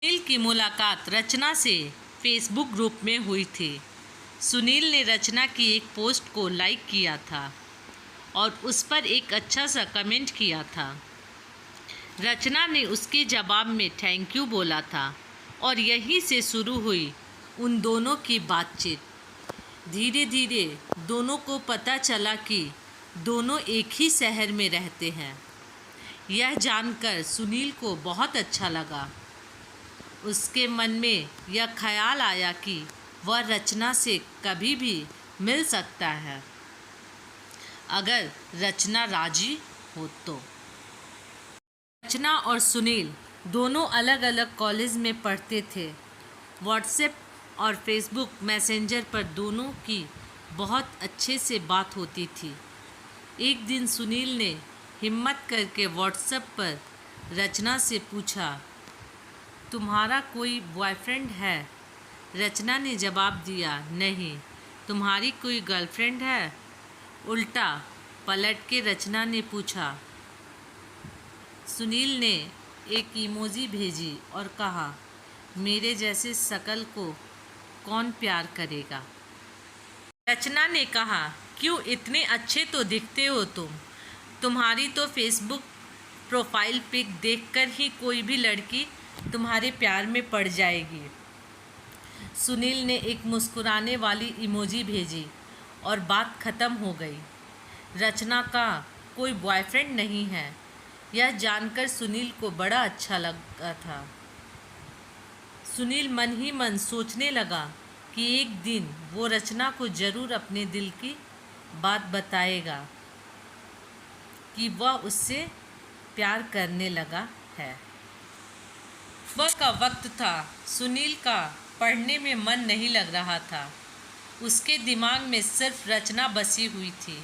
सुनील की मुलाकात रचना से फेसबुक ग्रुप में हुई थी। सुनील ने रचना की एक पोस्ट को लाइक किया था और उस पर एक अच्छा सा कमेंट किया था। रचना ने उसके जवाब में थैंक यू बोला था और यहीं से शुरू हुई उन दोनों की बातचीत। धीरे धीरे दोनों को पता चला कि दोनों एक ही शहर में रहते हैं। यह जानकर सुनील को बहुत अच्छा लगा। उसके मन में यह ख्याल आया कि वह रचना से कभी भी मिल सकता है अगर रचना राजी हो तो। रचना और सुनील दोनों अलग अलग कॉलेज में पढ़ते थे। व्हाट्सएप और फेसबुक मैसेंजर पर दोनों की बहुत अच्छे से बात होती थी। एक दिन सुनील ने हिम्मत करके व्हाट्सएप पर रचना से पूछा, तुम्हारा कोई बॉयफ्रेंड है? रचना ने जवाब दिया, नहीं। तुम्हारी कोई गर्लफ्रेंड है? उल्टा पलट के रचना ने पूछा। सुनील ने एक इमोजी भेजी और कहा, मेरे जैसे शकल को कौन प्यार करेगा? रचना ने कहा, क्यों, इतने अच्छे तो दिखते हो तुम। तुम्हारी तो फेसबुक प्रोफाइल पिक देखकर ही कोई भी लड़की तुम्हारे प्यार में पड़ जाएगी। सुनील ने एक मुस्कुराने वाली इमोजी भेजी और बात खत्म हो गई। रचना का कोई बॉयफ्रेंड नहीं है, यह जानकर सुनील को बड़ा अच्छा लगा था। सुनील मन ही मन सोचने लगा कि एक दिन वो रचना को ज़रूर अपने दिल की बात बताएगा कि वह उससे प्यार करने लगा है। सुबह का वक्त था। सुनील का पढ़ने में मन नहीं लग रहा था। उसके दिमाग में सिर्फ रचना बसी हुई थी।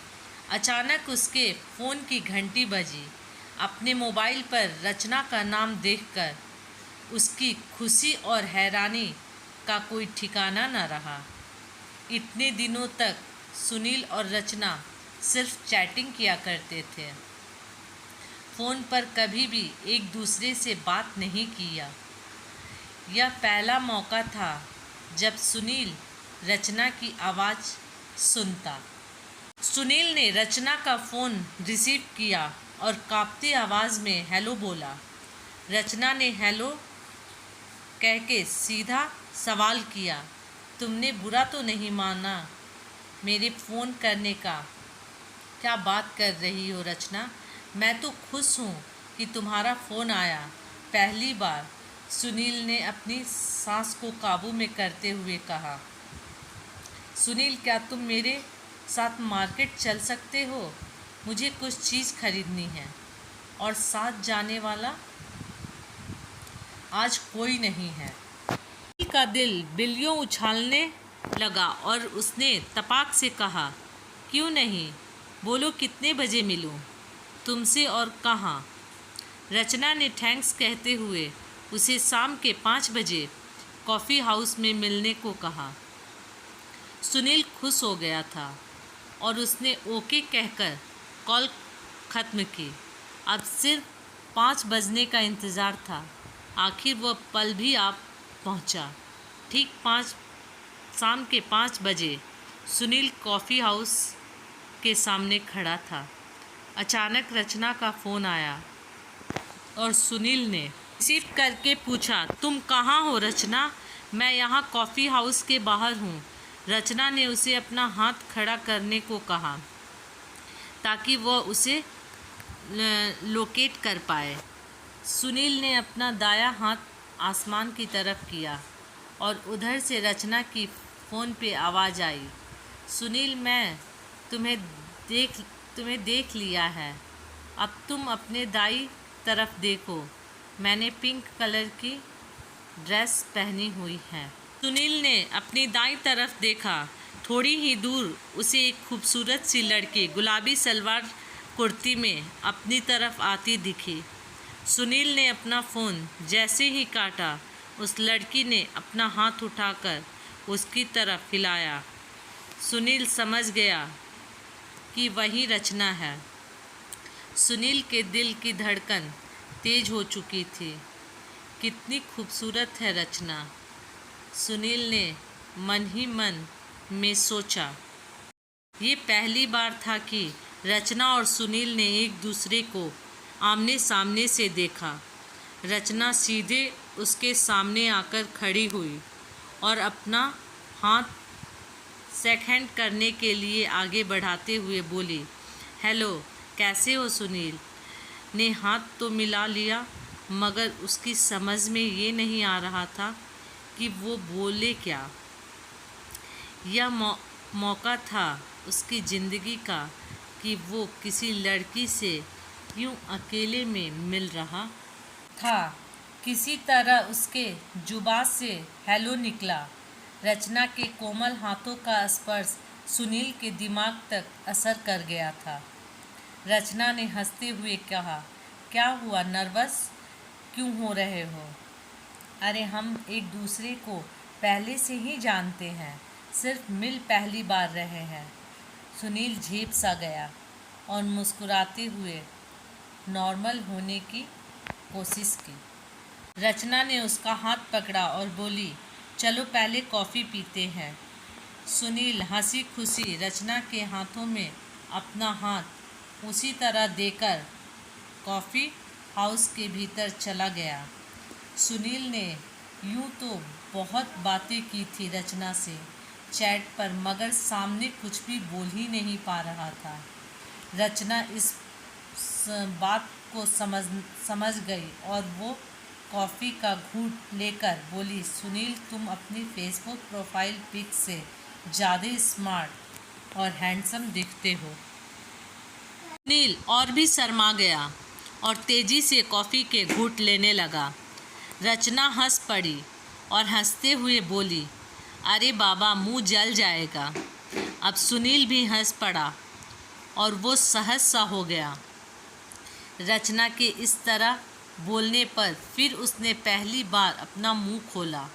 अचानक उसके फ़ोन की घंटी बजी। अपने मोबाइल पर रचना का नाम देखकर उसकी खुशी और हैरानी का कोई ठिकाना न रहा। इतने दिनों तक सुनील और रचना सिर्फ चैटिंग किया करते थे। फ़ोन पर कभी भी एक दूसरे से बात नहीं किया। यह पहला मौका था जब सुनील रचना की आवाज़ सुनता। सुनील ने रचना का फ़ोन रिसीव किया और कांपती आवाज़ में हेलो बोला। रचना ने हेलो कह के सीधा सवाल किया, तुमने बुरा तो नहीं माना मेरे फ़ोन करने का? क्या बात कर रही हो रचना, मैं तो खुश हूँ कि तुम्हारा फ़ोन आया। पहली बार, सुनील ने अपनी सांस को काबू में करते हुए कहा। सुनील, क्या तुम मेरे साथ मार्केट चल सकते हो? मुझे कुछ चीज़ खरीदनी है। और साथ जाने वाला आज कोई नहीं है। सुनील का दिल बिल्लियों उछालने लगा और उसने तपाक से कहा, क्यों नहीं, बोलो कितने बजे मिलूं? तुमसे और कहाँ? रचना ने थैंक्स कहते हुए उसे शाम के 5 बजे कॉफ़ी हाउस में मिलने को कहा। सुनील खुश हो गया था और उसने ओके कहकर कॉल ख़त्म की। अब सिर्फ 5 बजने का इंतज़ार था। आखिर वह पल भी आ पहुंचा। ठीक शाम के 5 बजे सुनील कॉफ़ी हाउस के सामने खड़ा था। अचानक रचना का फ़ोन आया और सुनील ने रिसीव करके पूछा, तुम कहाँ हो रचना? मैं यहाँ कॉफ़ी हाउस के बाहर हूँ। रचना ने उसे अपना हाथ खड़ा करने को कहा ताकि वह उसे लोकेट कर पाए। सुनील ने अपना दायां हाथ आसमान की तरफ किया और उधर से रचना की फ़ोन पे आवाज़ आई, सुनील, मैं तुम्हें देख लिया है। अब तुम अपने दाई तरफ देखो, मैंने पिंक कलर की ड्रेस पहनी हुई है। सुनील ने अपनी दाई तरफ देखा। थोड़ी ही दूर उसे एक खूबसूरत सी लड़की गुलाबी सलवार कुर्ती में अपनी तरफ आती दिखी। सुनील ने अपना फ़ोन जैसे ही काटा, उस लड़की ने अपना हाथ उठाकर उसकी तरफ हिलाया। सुनील समझ गया कि वही रचना है। सुनील के दिल की धड़कन तेज हो चुकी थी। कितनी खूबसूरत है रचना, सुनील ने मन ही मन में सोचा। ये पहली बार था कि रचना और सुनील ने एक दूसरे को आमने सामने से देखा। रचना सीधे उसके सामने आकर खड़ी हुई और अपना हाथ सेकहैंड करने के लिए आगे बढ़ाते हुए बोली, हेलो, कैसे हो? सुनील ने हाथ तो मिला लिया, मगर उसकी समझ में ये नहीं आ रहा था कि वो बोले क्या। यह मौका था उसकी ज़िंदगी का कि वो किसी लड़की से यूं अकेले में मिल रहा था। किसी तरह उसके जुबान से हेलो निकला। रचना के कोमल हाथों का स्पर्श सुनील के दिमाग तक असर कर गया था। रचना ने हंसते हुए कहा, क्या हुआ, नर्वस क्यों हो रहे हो? अरे हम एक दूसरे को पहले से ही जानते हैं, सिर्फ मिल पहली बार रहे हैं। सुनील झेप सा गया और मुस्कुराते हुए नॉर्मल होने की कोशिश की। रचना ने उसका हाथ पकड़ा और बोली, चलो पहले कॉफ़ी पीते हैं। सुनील हंसी खुशी रचना के हाथों में अपना हाथ उसी तरह देकर कॉफ़ी हाउस के भीतर चला गया। सुनील ने यूं तो बहुत बातें की थी रचना से चैट पर, मगर सामने कुछ भी बोल ही नहीं पा रहा था। रचना इस बात को समझ गई और वो कॉफ़ी का घूंट लेकर बोली, सुनील तुम अपनी फेसबुक प्रोफाइल पिक से ज़्यादा स्मार्ट और हैंडसम दिखते हो। सुनील और भी शर्मा गया और तेज़ी से कॉफ़ी के घूंट लेने लगा। रचना हंस पड़ी और हंसते हुए बोली, अरे बाबा, मुंह जल जाएगा। अब सुनील भी हंस पड़ा और वो सहज सा हो गया। रचना के इस तरह बोलने पर फिर उसने पहली बार अपना मुंह खोला।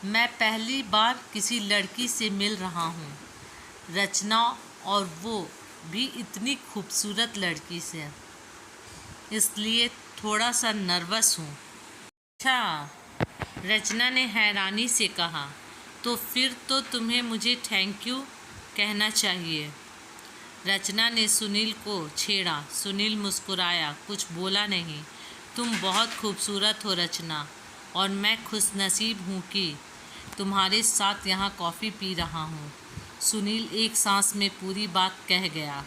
मैं पहली बार किसी लड़की से मिल रहा हूँ रचना, और वो भी इतनी खूबसूरत लड़की से, इसलिए थोड़ा सा नर्वस हूँ। अच्छा, रचना ने हैरानी से कहा, तो फिर तो तुम्हें मुझे थैंक यू कहना चाहिए। रचना ने सुनील को छेड़ा। सुनील मुस्कुराया, कुछ बोला नहीं। तुम बहुत खूबसूरत हो रचना, और मैं खुशनसीब हूँ कि तुम्हारे साथ यहाँ कॉफ़ी पी रहा हूँ। सुनील एक सांस में पूरी बात कह गया।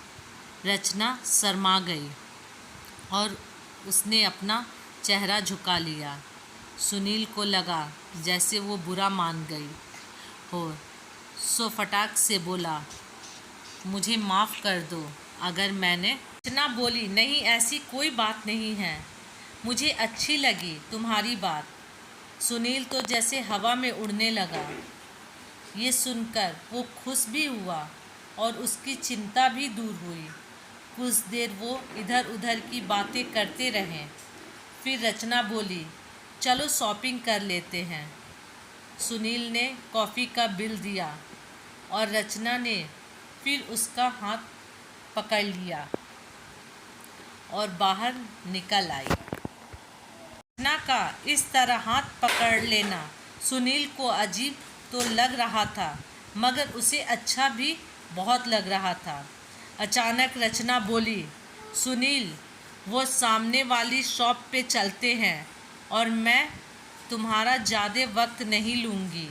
रचना शर्मा गई और उसने अपना चेहरा झुका लिया। सुनील को लगा जैसे वो बुरा मान गई हो, सो फटाक से बोला, मुझे माफ़ कर दो अगर मैंने। रचना बोली, नहीं, ऐसी कोई बात नहीं है, मुझे अच्छी लगी तुम्हारी बात। सुनील तो जैसे हवा में उड़ने लगा। ये सुनकर वो खुश भी हुआ और उसकी चिंता भी दूर हुई। कुछ देर वो इधर उधर की बातें करते रहे। फिर रचना बोली, चलो शॉपिंग कर लेते हैं। सुनील ने कॉफ़ी का बिल दिया और रचना ने फिर उसका हाथ पकड़ लिया और बाहर निकल आई। रचना का इस तरह हाथ पकड़ लेना सुनील को अजीब तो लग रहा था, मगर उसे अच्छा भी बहुत लग रहा था। अचानक रचना बोली, सुनील, वो सामने वाली शॉप पे चलते हैं और मैं तुम्हारा ज़्यादा वक्त नहीं लूँगी।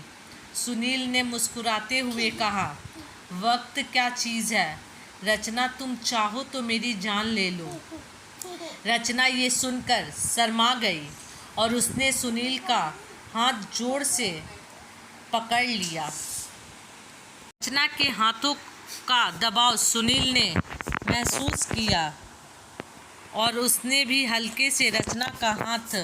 सुनील ने मुस्कुराते हुए कहा, वक्त क्या चीज़ है रचना, तुम चाहो तो मेरी जान ले लो। रचना ये सुनकर शर्मा गई और उसने सुनील का हाथ जोर से पकड़ लिया। रचना के हाथों का दबाव सुनील ने महसूस किया और उसने भी हल्के से रचना का हाथ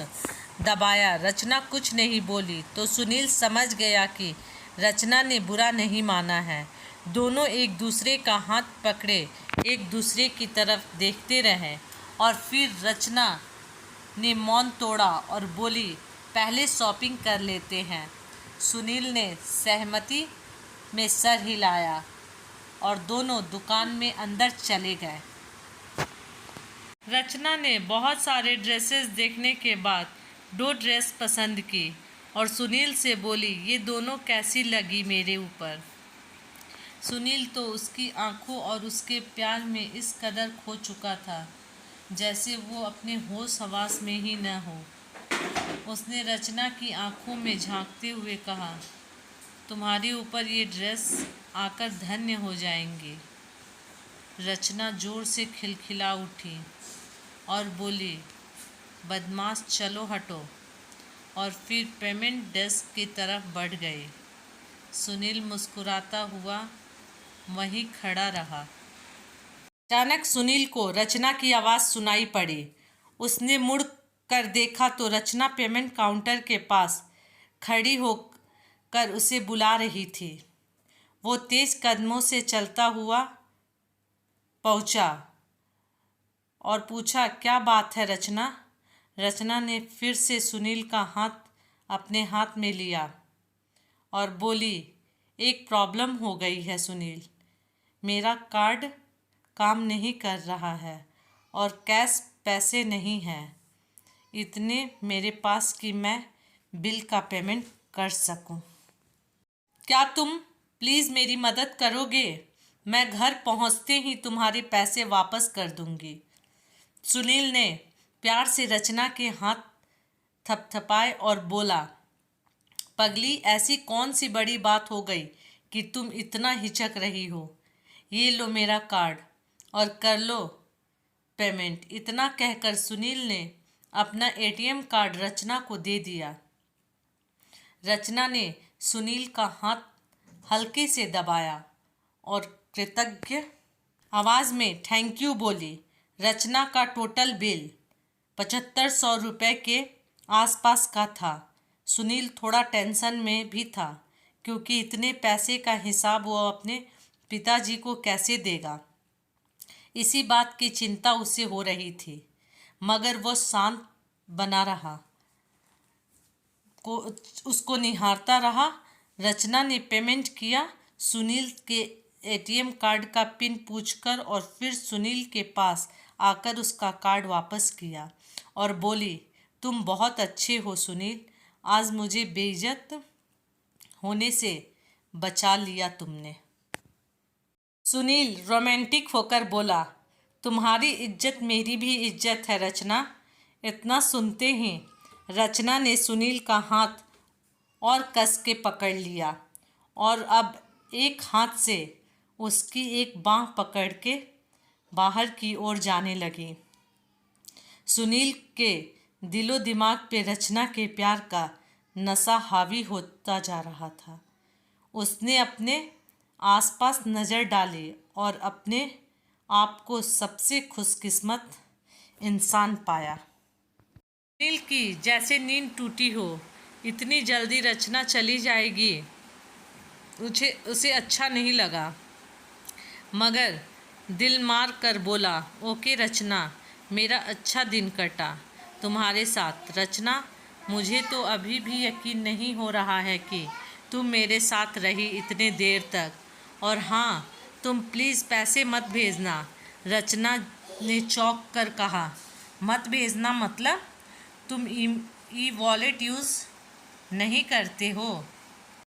दबाया। रचना कुछ नहीं बोली तो सुनील समझ गया कि रचना ने बुरा नहीं माना है। दोनों एक दूसरे का हाथ पकड़े एक दूसरे की तरफ देखते रहे और फिर रचना ने मौन तोड़ा और बोली, पहले शॉपिंग कर लेते हैं। सुनील ने सहमति में सर हिलाया और दोनों दुकान में अंदर चले गए। रचना ने बहुत सारे ड्रेसेस देखने के बाद दो ड्रेस पसंद की और सुनील से बोली, ये दोनों कैसी लगी मेरे ऊपर। सुनील तो उसकी आंखों और उसके प्यार में इस कदर खो चुका था जैसे वो अपने होश हवास में ही न हो। उसने रचना की आंखों में झांकते हुए कहा, तुम्हारे ऊपर ये ड्रेस आकर धन्य हो जाएंगी। रचना जोर से खिलखिला उठी और बोली, बदमाश चलो हटो, और फिर पेमेंट डेस्क की तरफ बढ़ गए। सुनील मुस्कुराता हुआ वहीं खड़ा रहा। अचानक सुनील को रचना की आवाज़ सुनाई पड़ी। उसने मुड़ कर देखा तो रचना पेमेंट काउंटर के पास खड़ी होकर उसे बुला रही थी। वो तेज कदमों से चलता हुआ पहुंचा और पूछा, क्या बात है रचना? रचना ने फिर से सुनील का हाथ अपने हाथ में लिया और बोली, एक प्रॉब्लम हो गई है सुनील। मेरा कार्ड काम नहीं कर रहा है और कैश पैसे नहीं हैं इतने मेरे पास कि मैं बिल का पेमेंट कर सकूं। क्या तुम प्लीज़ मेरी मदद करोगे? मैं घर पहुंचते ही तुम्हारे पैसे वापस कर दूंगी। सुनील ने प्यार से रचना के हाथ थपथपाए और बोला, पगली, ऐसी कौन सी बड़ी बात हो गई कि तुम इतना हिचक रही हो? ये लो मेरा कार्ड और कर लो पेमेंट। इतना कहकर सुनील ने अपना एटीएम कार्ड रचना को दे दिया। रचना ने सुनील का हाथ हल्के से दबाया और कृतज्ञ आवाज़ में थैंक यू बोली। रचना का टोटल बिल 7500 रुपये के आसपास का था। सुनील थोड़ा टेंशन में भी था क्योंकि इतने पैसे का हिसाब वो अपने पिताजी को कैसे देगा। इसी बात की चिंता उसे हो रही थी, मगर वो शांत बना रहा, उसको निहारता रहा। रचना ने पेमेंट किया, सुनील के एटीएम कार्ड का पिन पूछकर, और फिर सुनील के पास आकर उसका कार्ड वापस किया और बोली, तुम बहुत अच्छे हो सुनील, आज मुझे बेइज्जत होने से बचा लिया तुमने। सुनील रोमांटिक होकर बोला, तुम्हारी इज्जत मेरी भी इज्जत है रचना। इतना सुनते ही रचना ने सुनील का हाथ और कस के पकड़ लिया और अब एक हाथ से उसकी एक बाँह पकड़ के बाहर की ओर जाने लगी। सुनील के दिलो दिमाग पे रचना के प्यार का नशा हावी होता जा रहा था। उसने अपने आसपास नज़र डाली और अपने आप को सबसे खुशकिस्मत इंसान पाया। सुनील की जैसे नींद टूटी हो। इतनी जल्दी रचना चली जाएगी उसे अच्छा नहीं लगा, मगर दिल मार कर बोला, ओके रचना, मेरा अच्छा दिन कटा तुम्हारे साथ। रचना, मुझे तो अभी भी यकीन नहीं हो रहा है कि तुम मेरे साथ रही इतने देर तक। और हाँ, तुम प्लीज़ पैसे मत भेजना। रचना ने चौंक कर कहा, मत भेजना मतलब? तुम ई वॉलेट यूज़ नहीं करते हो?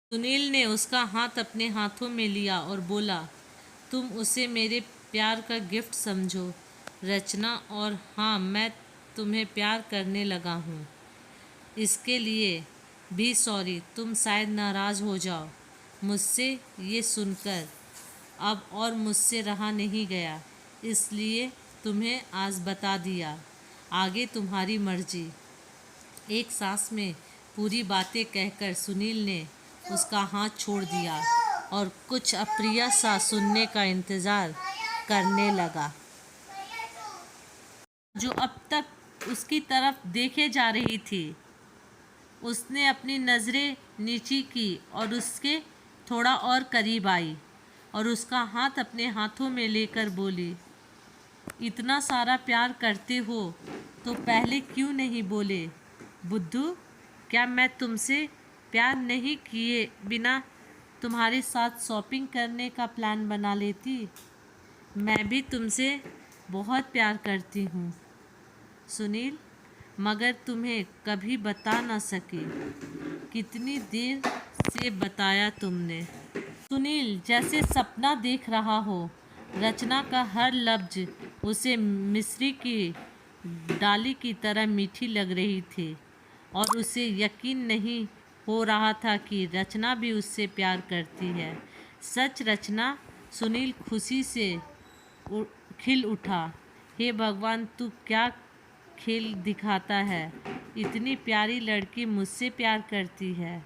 सुनील ने उसका हाथ अपने हाथों में लिया और बोला, तुम उसे मेरे प्यार का गिफ्ट समझो रचना, और हाँ, मैं तुम्हें प्यार करने लगा हूँ। इसके लिए भी सॉरी, तुम शायद नाराज़ हो जाओ मुझसे ये सुनकर। अब और मुझसे रहा नहीं गया, इसलिए तुम्हें आज बता दिया। आगे तुम्हारी मर्जी। एक सांस में पूरी बातें कहकर सुनील ने उसका हाथ छोड़ दिया और कुछ अप्रिय सा सुनने का इंतज़ार करने लगा। जो अब तक उसकी तरफ देखे जा रही थी, उसने अपनी नज़रें नीची की और उसके थोड़ा और करीब आई और उसका हाथ अपने हाथों में लेकर बोली, इतना सारा प्यार करते हो तो पहले क्यों नहीं बोले? बुद्धू, क्या मैं तुमसे प्यार नहीं किए बिना तुम्हारे साथ शॉपिंग करने का प्लान बना लेती? मैं भी तुमसे बहुत प्यार करती हूँ सुनील, मगर तुम्हें कभी बता न सके। कितनी देर से बताया तुमने। सुनील जैसे सपना देख रहा हो। रचना का हर लफ्ज उसे मिश्री की डाली की तरह मीठी लग रही थी और उसे यकीन नहीं हो रहा था कि रचना भी उससे प्यार करती है। सच रचना। सुनील खुशी से खिल उठा। हे भगवान, तू क्या खेल दिखाता है। इतनी प्यारी लड़की मुझसे प्यार करती है।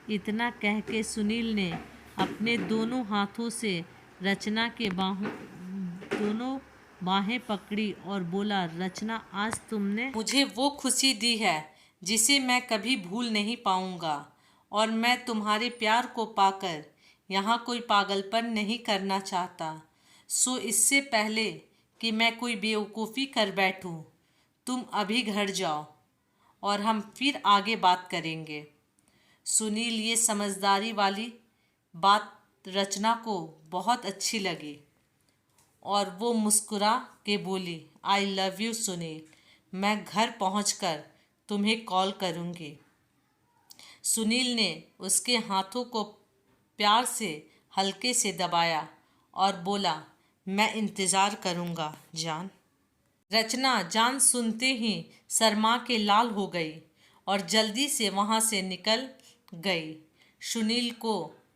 इतना कह के सुनील ने अपने दोनों हाथों से रचना के दोनों बाहें पकड़ी और बोला, रचना, आज तुमने मुझे वो खुशी दी है जिसे मैं कभी भूल नहीं पाऊंगा, और मैं तुम्हारे प्यार को पाकर यहाँ कोई पागलपन नहीं करना चाहता। सो इससे पहले कि मैं कोई बेवकूफ़ी कर बैठूं, तुम अभी घर जाओ और हम फिर आगे बात करेंगे। सुनील ये समझदारी वाली बात रचना को बहुत अच्छी लगी और वो मुस्कुरा के बोली, आई लव यू सुनील, मैं घर पहुंचकर तुम्हें कॉल करूंगी। सुनील ने उसके हाथों को प्यार से हल्के से दबाया और बोला, मैं इंतज़ार करूंगा जान। रचना जान सुनते ही शर्मा के लाल हो गई और जल्दी से वहाँ से निकल गई। सुनील को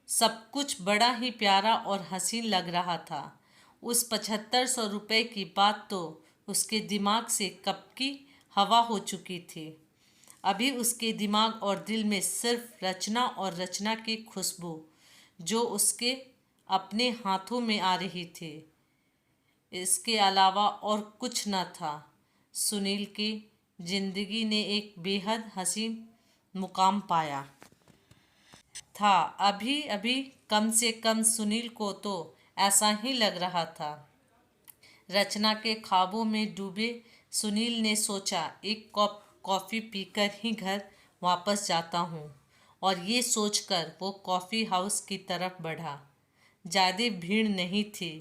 सब कुछ बड़ा ही प्यारा और हसीन लग रहा था। उस 7500 रुपये की बात तो उसके दिमाग से कब की हवा हो चुकी थी। अभी उसके दिमाग और दिल में सिर्फ रचना और रचना की खुशबू, जो उसके अपने हाथों में आ रही थी, इसके अलावा और कुछ न था। सुनील की जिंदगी ने एक बेहद हसीन मुकाम पाया था। अभी अभी कम से कम सुनील को तो ऐसा ही लग रहा था। रचना के ख्वाबों में डूबे सुनील ने सोचा, एक कप कॉफ़ी पीकर ही घर वापस जाता हूँ, और ये सोचकर वो कॉफ़ी हाउस की तरफ बढ़ा। ज़्यादा भीड़ नहीं थी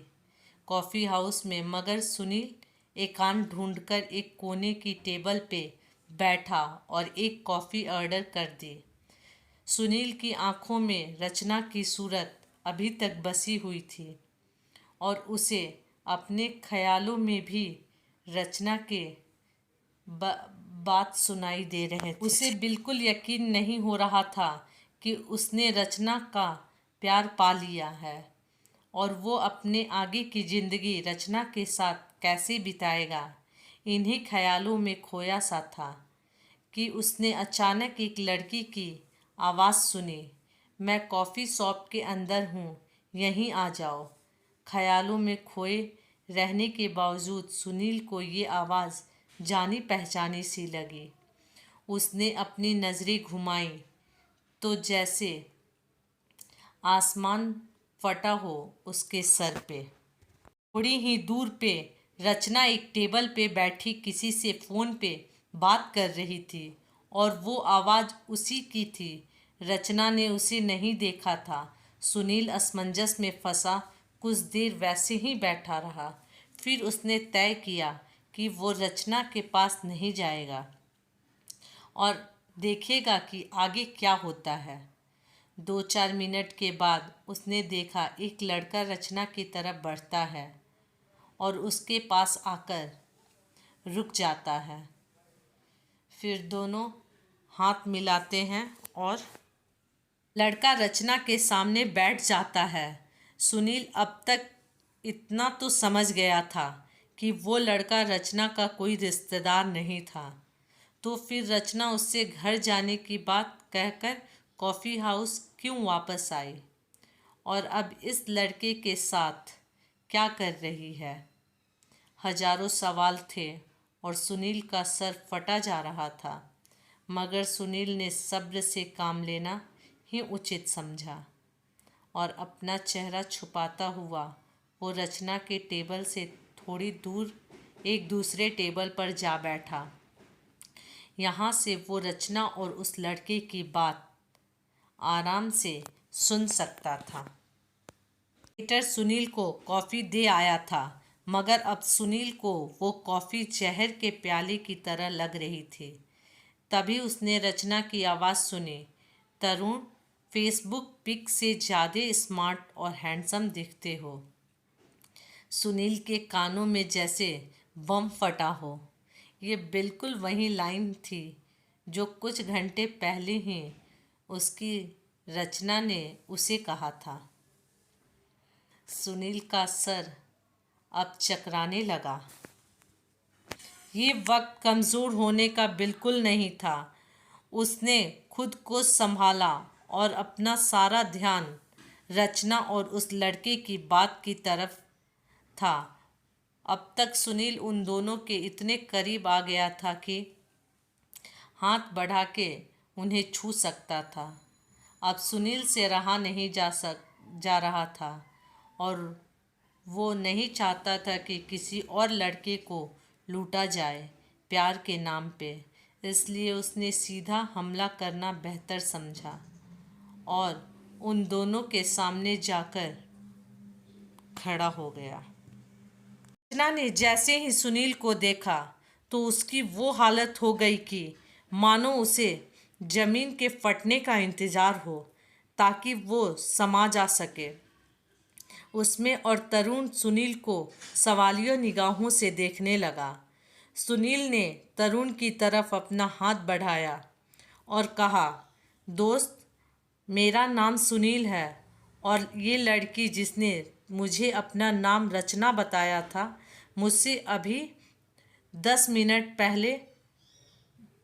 कॉफ़ी हाउस में, मगर सुनील एकांत ढूंढकर एक कोने की टेबल पे बैठा और एक कॉफ़ी ऑर्डर कर दी। सुनील की आंखों में रचना की सूरत अभी तक बसी हुई थी और उसे अपने ख्यालों में भी रचना के बात सुनाई दे रहे थे। उसे बिल्कुल यकीन नहीं हो रहा था कि उसने रचना का प्यार पा लिया है और वो अपने आगे की ज़िंदगी रचना के साथ कैसे बिताएगा। इन्हीं ख्यालों में खोया सा था कि उसने अचानक एक लड़की की आवाज़ सुनी, मैं कॉफ़ी शॉप के अंदर हूँ, यहीं आ जाओ। ख्यालों में खोए रहने के बावजूद सुनील को ये आवाज़ जानी पहचानी सी लगी। उसने अपनी नज़रें घुमाई तो जैसे आसमान फटा हो उसके सर पे। थोड़ी ही दूर पे रचना एक टेबल पे बैठी किसी से फ़ोन पे बात कर रही थी और वो आवाज़ उसी की थी। रचना ने उसे नहीं देखा था। सुनील असमंजस में फंसा कुछ देर वैसे ही बैठा रहा। फिर उसने तय किया कि वो रचना के पास नहीं जाएगा और देखेगा कि आगे क्या होता है। 2-4 मिनट के बाद उसने देखा एक लड़का रचना की तरफ बढ़ता है और उसके पास आकर रुक जाता है। फिर दोनों हाथ मिलाते हैं और लड़का रचना के सामने बैठ जाता है। सुनील अब तक इतना तो समझ गया था कि वो लड़का रचना का कोई रिश्तेदार नहीं था, तो फिर रचना उससे घर जाने की बात कहकर कॉफ़ी हाउस क्यों वापस आई और अब इस लड़के के साथ क्या कर रही है। हजारों सवाल थे और सुनील का सर फटा जा रहा था, मगर सुनील ने सब्र से काम लेना ही उचित समझा और अपना चेहरा छुपाता हुआ वो रचना के टेबल से थोड़ी दूर एक दूसरे टेबल पर जा बैठा। यहाँ से वो रचना और उस लड़के की बात आराम से सुन सकता था। वेटर सुनील को कॉफ़ी दे आया था, मगर अब सुनील को वो कॉफ़ी जहर के प्याले की तरह लग रही थी। तभी उसने रचना की आवाज़ सुनी। तरुण, फेसबुक पिक से ज़्यादा स्मार्ट और हैंडसम दिखते हो। सुनील के कानों में जैसे बम फटा हो। ये बिल्कुल वही लाइन थी जो कुछ घंटे पहले ही उसकी रचना ने उसे कहा था। सुनील का सर अब चकराने लगा। ये वक्त कमज़ोर होने का बिल्कुल नहीं था। उसने खुद को संभाला और अपना सारा ध्यान रचना और उस लड़के की बात की तरफ था। अब तक सुनील उन दोनों के इतने करीब आ गया था कि हाथ बढ़ा के उन्हें छू सकता था। अब सुनील से रहा नहीं जा रहा था और वो नहीं चाहता था कि किसी और लड़के को लूटा जाए प्यार के नाम पे। इसलिए उसने सीधा हमला करना बेहतर समझा और उन दोनों के सामने जाकर खड़ा हो गया। रचना ने जैसे ही सुनील को देखा तो उसकी वो हालत हो गई कि मानो उसे जमीन के फटने का इंतज़ार हो ताकि वो समा जा सके उसमें। और तरुण सुनील को सवालिया निगाहों से देखने लगा। सुनील ने तरुण की तरफ अपना हाथ बढ़ाया और कहा, दोस्त, मेरा नाम सुनील है और ये लड़की जिसने मुझे अपना नाम रचना बताया था, मुझसे अभी 10 मिनट पहले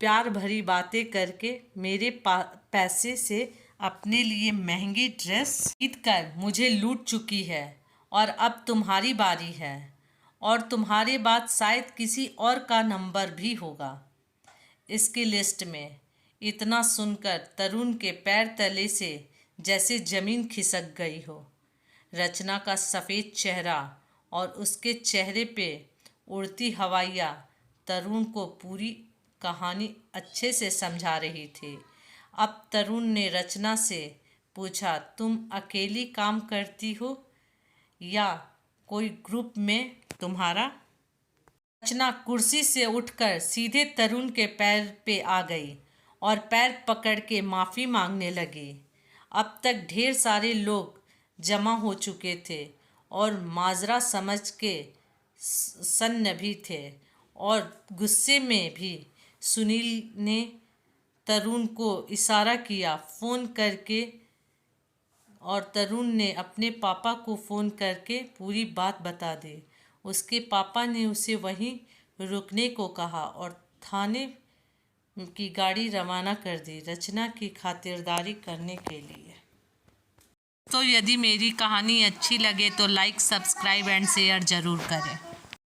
प्यार भरी बातें करके मेरे पैसे से अपने लिए महंगी ड्रेस खरीद कर मुझे लूट चुकी है और अब तुम्हारी बारी है और तुम्हारे बाद शायद किसी और का नंबर भी होगा इसकी लिस्ट में। इतना सुनकर तरुण के पैर तले से जैसे ज़मीन खिसक गई हो। रचना का सफ़ेद चेहरा और उसके चेहरे पे उड़ती हवाइयाँ तरुण को पूरी कहानी अच्छे से समझा रही थी। अब तरुण ने रचना से पूछा, तुम अकेली काम करती हो या कोई ग्रुप में तुम्हारा? रचना कुर्सी से उठकर सीधे तरुण के पैर पे आ गई और पैर पकड़ के माफ़ी मांगने लगी। अब तक ढेर सारे लोग जमा हो चुके थे और माजरा समझ के सन्न भी थे और गुस्से में भी। सुनील ने तरुण को इशारा किया फ़ोन करके और तरुण ने अपने पापा को फ़ोन करके पूरी बात बता दी। उसके पापा ने उसे वहीं रुकने को कहा और थाने की गाड़ी रवाना कर दी रचना की खातिरदारी करने के लिए। तो यदि मेरी कहानी अच्छी लगे तो लाइक, सब्सक्राइब एंड शेयर ज़रूर करें।